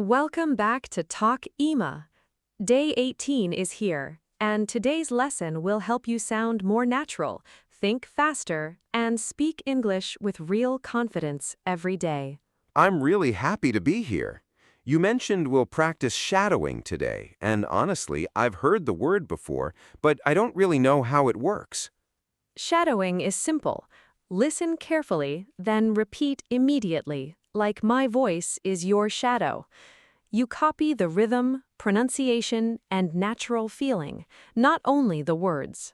Welcome back to Talk Ema. Day 18 is here, and today's lesson will help you sound more natural, think faster, and speak English with real confidence every day. I'm really happy to be here. You mentioned we'll practice shadowing today, and honestly, I've heard the word before, but I don't really know how it works. Shadowing is simple. Listen carefully, then repeat immediately, like my voice is your shadow. You copy the rhythm, pronunciation, and natural feeling, not only the words.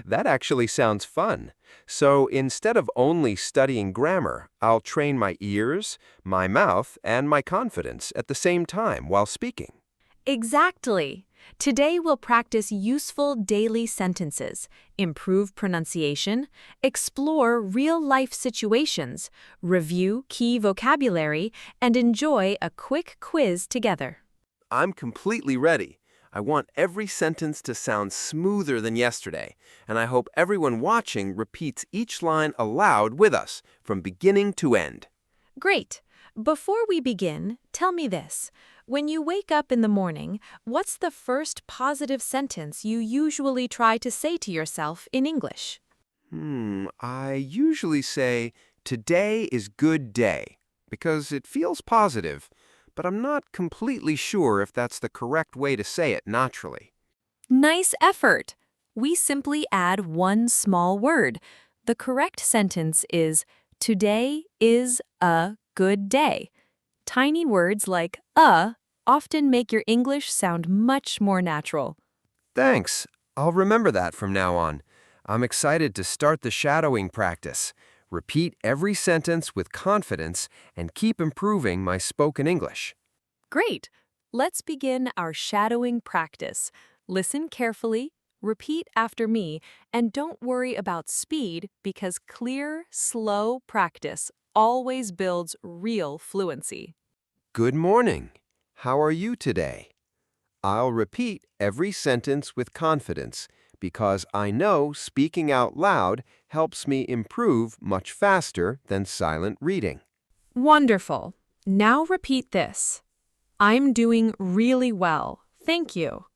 That actually sounds fun. So instead of only studying grammar, I'll train my ears, my mouth, and my confidence at the same time while speaking. Exactly. Today we'll practice useful daily sentences, improve pronunciation, explore real-life situations, review key vocabulary, and enjoy a quick quiz together. I'm completely ready. I want every sentence to sound smoother than yesterday, and I hope everyone watching repeats each line aloud with us, from beginning to end. Great. Before we begin, tell me this. When you wake up in the morning, what's the first positive sentence you usually try to say to yourself in English? I usually say, today is good day, because it feels positive, but I'm not completely sure if that's the correct way to say it naturally. Nice effort! We simply add one small word. The correct sentence is, today is a good day. Tiny words like often make your English sound much more natural. Thanks. I'll remember that from now on. I'm excited to start the shadowing practice. Repeat every sentence with confidence and keep improving my spoken English. Great! Let's begin our shadowing practice. Listen carefully, repeat after me, and don't worry about speed because clear, slow practice always builds real fluency. Good morning. How are you today? I'll repeat every sentence with confidence because I know speaking out loud helps me improve much faster than silent reading. Wonderful. Now repeat this. I'm doing really well. Thank you.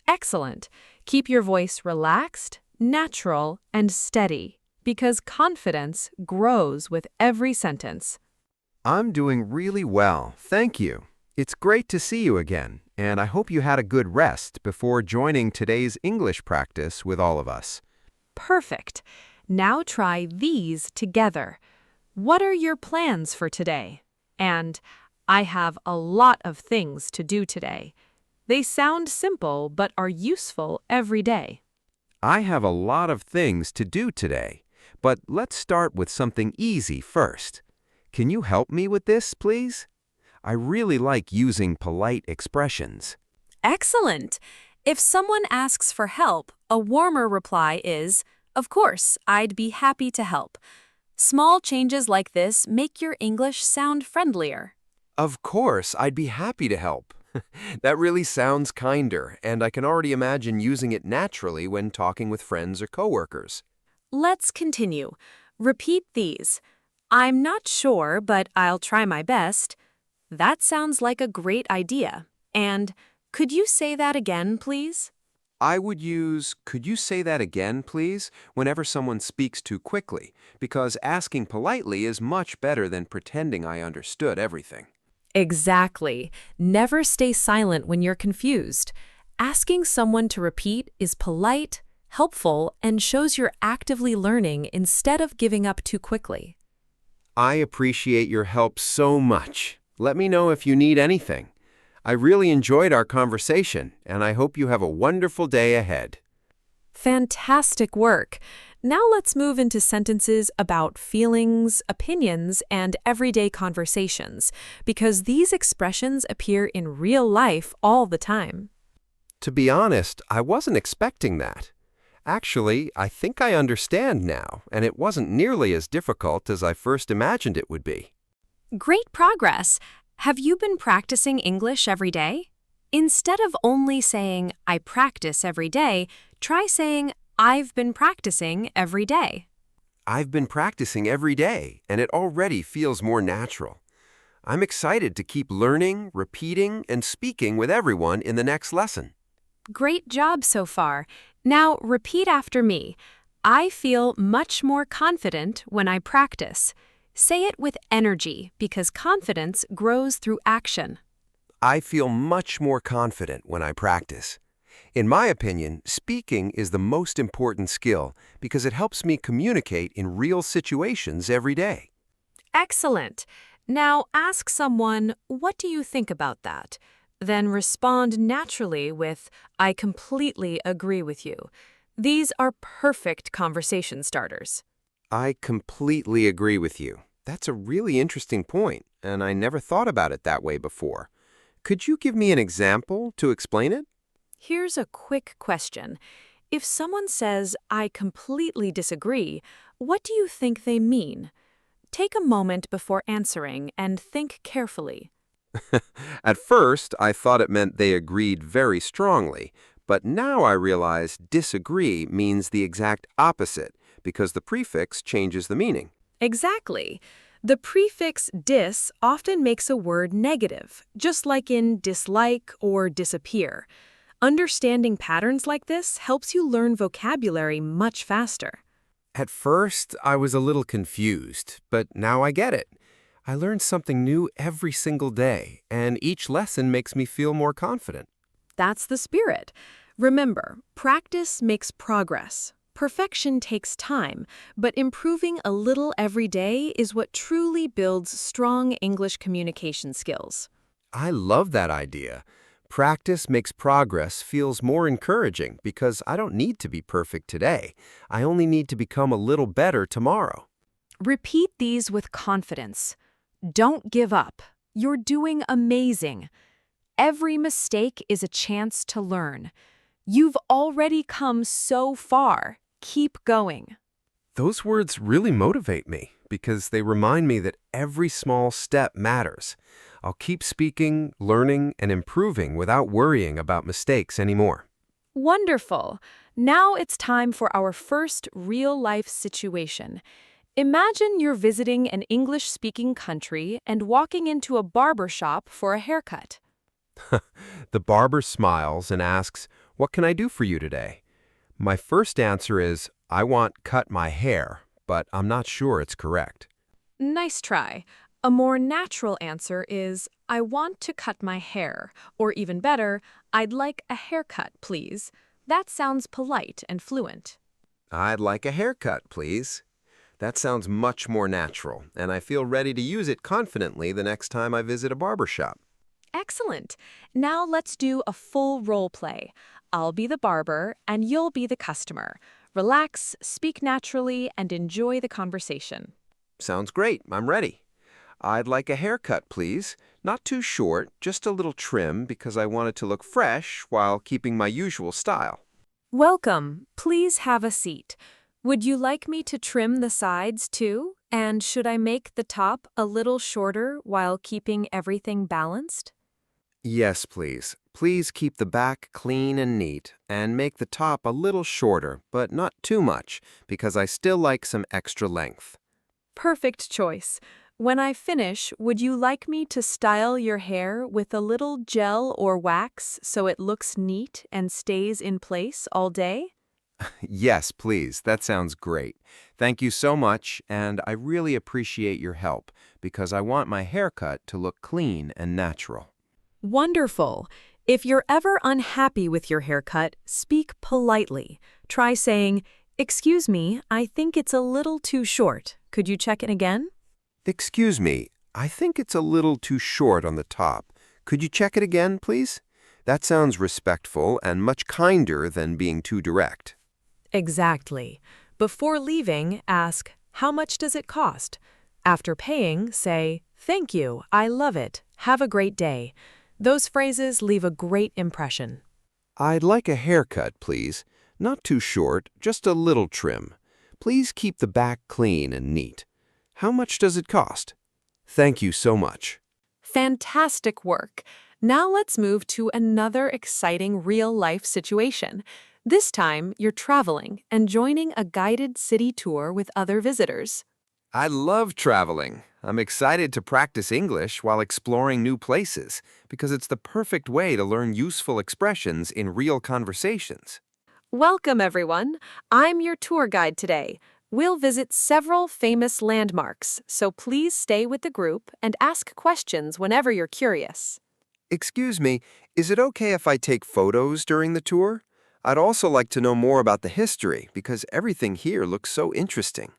Excellent. Keep your voice relaxed, natural, and steady because confidence grows with every sentence. I'm doing really well, thank you. It's great to see you again, and I hope you had a good rest before joining today's English practice with all of us. Perfect. Now try these together. What are your plans for today? And I have a lot of things to do today. They sound simple but are useful every day. I have a lot of things to do today, but let's start with something easy first. Can you help me with this, please? I really like using polite expressions. Excellent! If someone asks for help, a warmer reply is, "Of course, I'd be happy to help." Small changes like this make your English sound friendlier. Of course, I'd be happy to help. That really sounds kinder, and I can already imagine using it naturally when talking with friends or coworkers. Let's continue. Repeat these. I'm not sure, but I'll try my best. That sounds like a great idea. And could you say that again, please? I would use, could you say that again, please, whenever someone speaks too quickly, because asking politely is much better than pretending I understood everything. Exactly. Never stay silent when you're confused. Asking someone to repeat is polite, helpful, and shows you're actively learning instead of giving up too quickly. I appreciate your help so much. Let me know if you need anything. I really enjoyed our conversation, and I hope you have a wonderful day ahead. Fantastic work. Now let's move into sentences about feelings, opinions, and everyday conversations, because these expressions appear in real life all the time. To be honest, I wasn't expecting that. Actually, I think I understand now, and it wasn't nearly as difficult as I first imagined it would be. Great progress! Have you been practicing English every day? Instead of only saying, I practice every day, try saying, I've been practicing every day. I've been practicing every day, and it already feels more natural. I'm excited to keep learning, repeating, and speaking with everyone in the next lesson. Great job so far. Now repeat after me. I feel much more confident when I practice. Say it with energy because confidence grows through action. I feel much more confident when I practice. In my opinion, speaking is the most important skill because it helps me communicate in real situations every day. Excellent. Now ask someone, what do you think about that? Then respond naturally with, I completely agree with you. These are perfect conversation starters. I completely agree with you. That's a really interesting point, and I never thought about it that way before. Could you give me an example to explain it? Here's a quick question. If someone says, I completely disagree, what do you think they mean? Take a moment before answering and think carefully. At first, I thought it meant they agreed very strongly, but now I realize disagree means the exact opposite because the prefix changes the meaning. Exactly. The prefix dis often makes a word negative, just like in dislike or disappear. Understanding patterns like this helps you learn vocabulary much faster. At first, I was a little confused, but now I get it. I learn something new every single day, and each lesson makes me feel more confident. That's the spirit. Remember, practice makes progress. Perfection takes time, but improving a little every day is what truly builds strong English communication skills. I love that idea. Practice makes progress feels more encouraging because I don't need to be perfect today. I only need to become a little better tomorrow. Repeat these with confidence. Don't give up. You're doing amazing. Every mistake is a chance to learn. You've already come so far. Keep going. Those words really motivate me because they remind me that every small step matters. I'll keep speaking, learning, and improving without worrying about mistakes anymore. Wonderful. Now it's time for our first real-life situation. Imagine you're visiting an English-speaking country and walking into a barber shop for a haircut. The barber smiles and asks, "What can I do for you today?" My first answer is, "I want cut my hair," but I'm not sure it's correct. Nice try. A more natural answer is, I want to cut my hair, or even better, I'd like a haircut, please. That sounds polite and fluent. I'd like a haircut, please. That sounds much more natural, and I feel ready to use it confidently the next time I visit a barber shop. Excellent. Now let's do a full role play. I'll be the barber and you'll be the customer. Relax, speak naturally, and enjoy the conversation. Sounds great. I'm ready. I'd like a haircut, please. Not too short, just a little trim because I want it to look fresh while keeping my usual style. Welcome. Please have a seat. Would you like me to trim the sides too? And should I make the top a little shorter while keeping everything balanced? Yes, please. Please keep the back clean and neat, and make the top a little shorter, but not too much, because I still like some extra length. Perfect choice. When I finish, would you like me to style your hair with a little gel or wax so it looks neat and stays in place all day? Yes, please. That sounds great. Thank you so much, and I really appreciate your help, because I want my haircut to look clean and natural. Wonderful. If you're ever unhappy with your haircut, speak politely. Try saying, "Excuse me, I think it's a little too short. Could you check it again?" Excuse me, I think it's a little too short on the top. Could you check it again, please? That sounds respectful and much kinder than being too direct. Exactly. Before leaving, ask, "How much does it cost?" After paying, say, "Thank you, I love it. Have a great day." Those phrases leave a great impression. I'd like a haircut, please. Not too short, just a little trim. Please keep the back clean and neat. How much does it cost? Thank you so much. Fantastic work. Now let's move to another exciting real-life situation. This time, you're traveling and joining a guided city tour with other visitors. I love traveling. I'm excited to practice English while exploring new places because it's the perfect way to learn useful expressions in real conversations. Welcome, everyone. I'm your tour guide today. We'll visit several famous landmarks, so please stay with the group and ask questions whenever you're curious. Excuse me, is it okay if I take photos during the tour? I'd also like to know more about the history because everything here looks so interesting.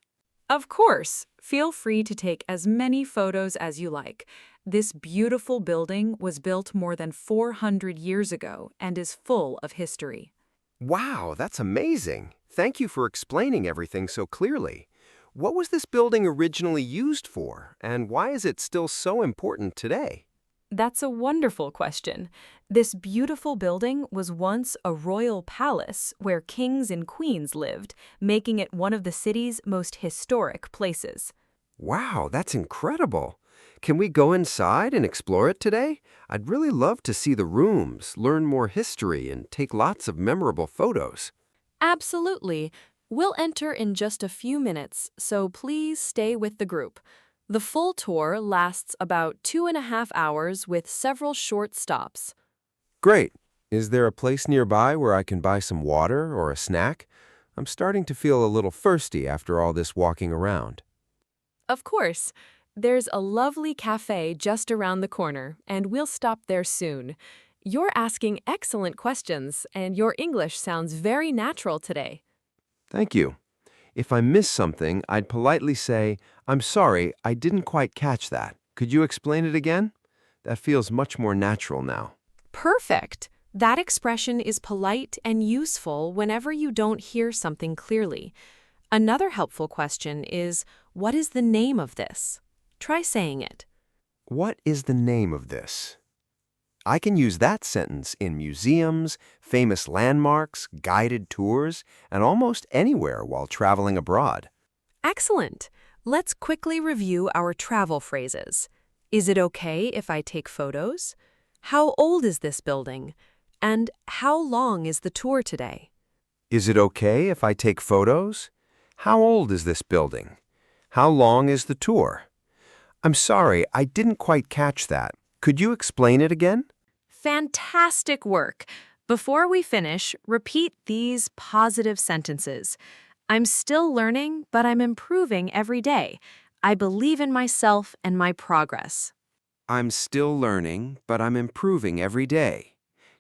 Of course, feel free to take as many photos as you like. This beautiful building was built more than 400 years ago and is full of history. Wow, that's amazing. Thank you for explaining everything so clearly. What was this building originally used for, and why is it still so important today? That's a wonderful question. This beautiful building was once a royal palace where kings and queens lived, making it one of the city's most historic places. Wow, that's incredible. Can we go inside and explore it today? I'd really love to see the rooms, learn more history, and take lots of memorable photos. Absolutely. We'll enter in just a few minutes, so please stay with the group. The full tour lasts about 2.5 hours with several short stops. Great. Is there a place nearby where I can buy some water or a snack? I'm starting to feel a little thirsty after all this walking around. Of course, there's a lovely cafe just around the corner, and we'll stop there soon. You're asking excellent questions, and your English sounds very natural today. Thank you. If I miss something, I'd politely say, I'm sorry, I didn't quite catch that. Could you explain it again? That feels much more natural now. Perfect. That expression is polite and useful whenever you don't hear something clearly. Another helpful question is, what is the name of this? Try saying it. What is the name of this? I can use that sentence in museums, famous landmarks, guided tours, and almost anywhere while traveling abroad. Excellent. Let's quickly review our travel phrases. Is it okay if I take photos? How old is this building? And how long is the tour today? Is it okay if I take photos? How old is this building? How long is the tour? I'm sorry, I didn't quite catch that. Could you explain it again? Fantastic work. Before we finish, repeat these positive sentences. I'm still learning, but I'm improving every day. I believe in myself and my progress. I'm still learning, but I'm improving every day.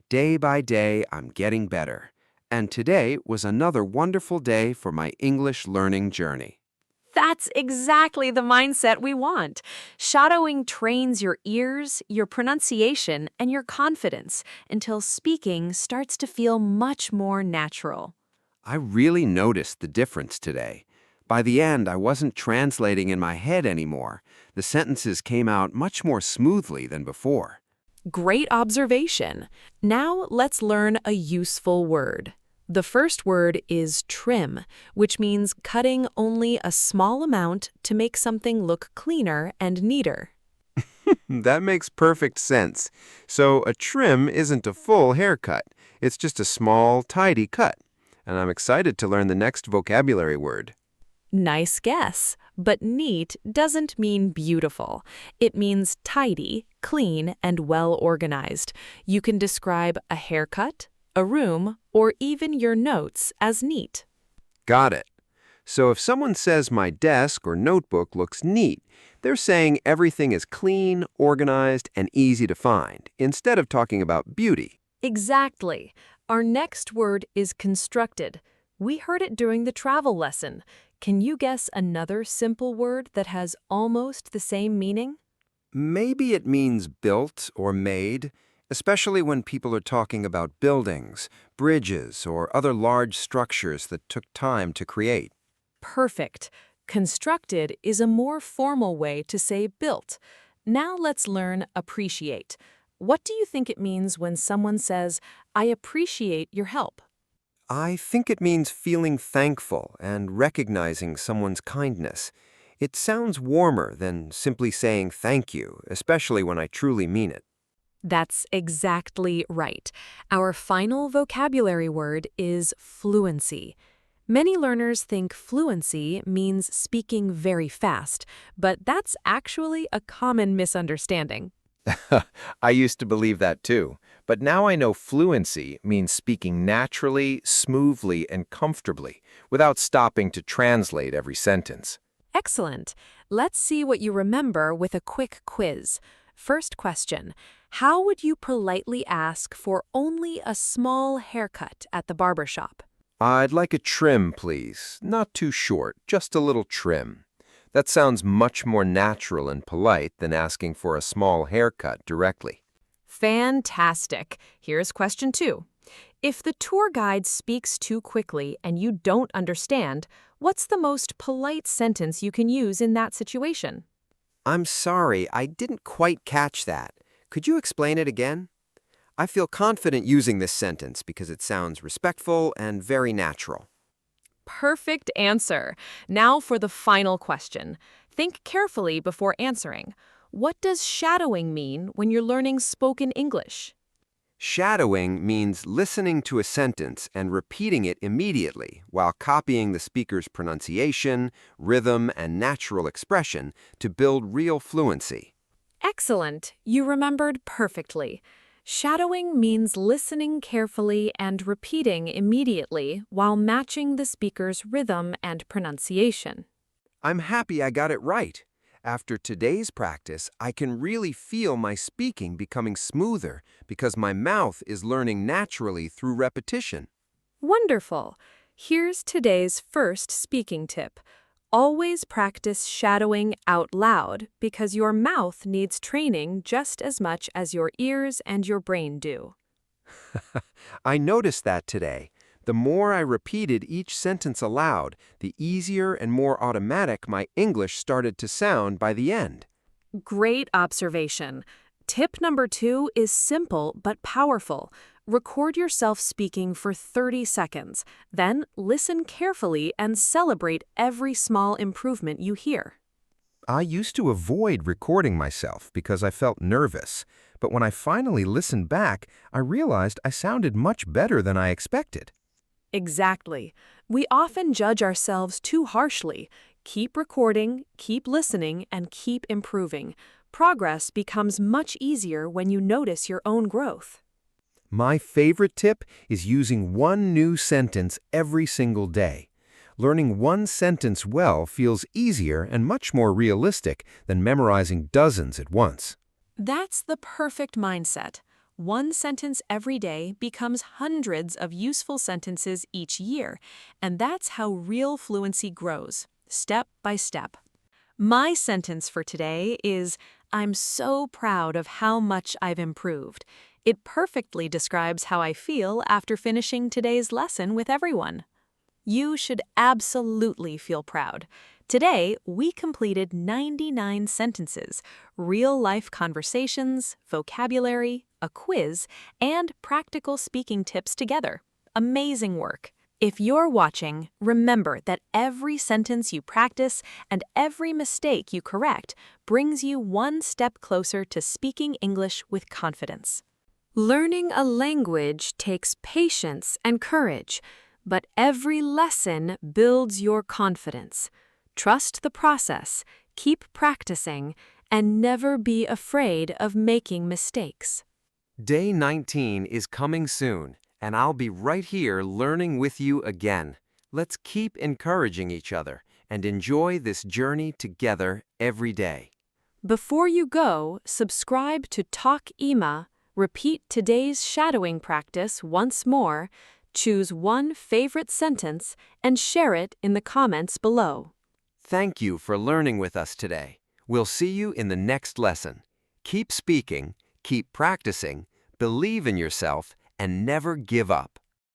Day by day, I'm getting better. And today was another wonderful day for my English learning journey. That's exactly the mindset we want. Shadowing trains your ears, your pronunciation, and your confidence until speaking starts to feel much more natural. I really noticed the difference today. By the end, I wasn't translating in my head anymore. The sentences came out much more smoothly than before. Great observation. Now let's learn a useful word. The first word is trim, which means cutting only a small amount to make something look cleaner and neater. That makes perfect sense. So a trim isn't a full haircut. It's just a small, tidy cut. And I'm excited to learn the next vocabulary word. Nice guess, but neat doesn't mean beautiful. It means tidy, clean, and well organized. You can describe a haircut, a room, or even your notes as neat. Got it. So if someone says my desk or notebook looks neat, they're saying everything is clean, organized, and easy to find, instead of talking about beauty. Exactly. Our next word is constructed. We heard it during the travel lesson. Can you guess another simple word that has almost the same meaning? Maybe it means built or made, especially when people are talking about buildings, bridges, or other large structures that took time to create. Perfect. Constructed is a more formal way to say built. Now let's learn appreciate. What do you think it means when someone says, I appreciate your help? I think it means feeling thankful and recognizing someone's kindness. It sounds warmer than simply saying thank you, especially when I truly mean it. That's exactly right. Our final vocabulary word is fluency. Many learners think fluency means speaking very fast, but that's actually a common misunderstanding. I used to believe that too, but now I know fluency means speaking naturally, smoothly, and comfortably without stopping to translate every sentence. Excellent. Let's see what you remember with a quick quiz. First question: how would you politely ask for only a small haircut at the barber shop? I'd like a trim, please. Not too short, just a little trim. That sounds much more natural and polite than asking for a small haircut directly. Fantastic. Here's question 2. If the tour guide speaks too quickly and you don't understand, what's the most polite sentence you can use in that situation? I'm sorry, I didn't quite catch that. Could you explain it again? I feel confident using this sentence because it sounds respectful and very natural. Perfect answer. Now for the final question. Think carefully before answering. What does shadowing mean when you're learning spoken English? Shadowing means listening to a sentence and repeating it immediately while copying the speaker's pronunciation, rhythm, and natural expression to build real fluency. Excellent. You remembered perfectly. Shadowing means listening carefully and repeating immediately while matching the speaker's rhythm and pronunciation. I'm happy I got it right. After today's practice, I can really feel my speaking becoming smoother because my mouth is learning naturally through repetition. Wonderful. Here's today's first speaking tip. Always practice shadowing out loud because your mouth needs training just as much as your ears and your brain do. I noticed that today. The more I repeated each sentence aloud, the easier and more automatic my English started to sound by the end. Great observation. Tip number 2 is simple but powerful. Record yourself speaking for 30 seconds, then listen carefully and celebrate every small improvement you hear. I used to avoid recording myself because I felt nervous, but when I finally listened back, I realized I sounded much better than I expected. Exactly. We often judge ourselves too harshly. Keep recording, keep listening, and keep improving. Progress becomes much easier when you notice your own growth. My favorite tip is using one new sentence every single day. Learning one sentence well feels easier and much more realistic than memorizing dozens at once. That's the perfect mindset. One sentence every day becomes hundreds of useful sentences each year, and that's how real fluency grows, step by step. My sentence for today is, I'm so proud of how much I've improved. It perfectly describes how I feel after finishing today's lesson with everyone. You should absolutely feel proud. Today, we completed 99 sentences, real-life conversations, vocabulary, a quiz, and practical speaking tips together. Amazing work. If you're watching, remember that every sentence you practice and every mistake you correct brings you one step closer to speaking English with confidence. Learning a language takes patience and courage, but every lesson builds your confidence. Trust the process, keep practicing, and never be afraid of making mistakes. Day 19 is coming soon, and I'll be right here learning with you again. Let's keep encouraging each other and enjoy this journey together every day. Before you go, subscribe to Talk Ema, repeat today's shadowing practice once more, choose one favorite sentence, and share it in the comments below. Thank you for learning with us today. We'll see you in the next lesson. Keep speaking, keep practicing, believe in yourself, and never give up.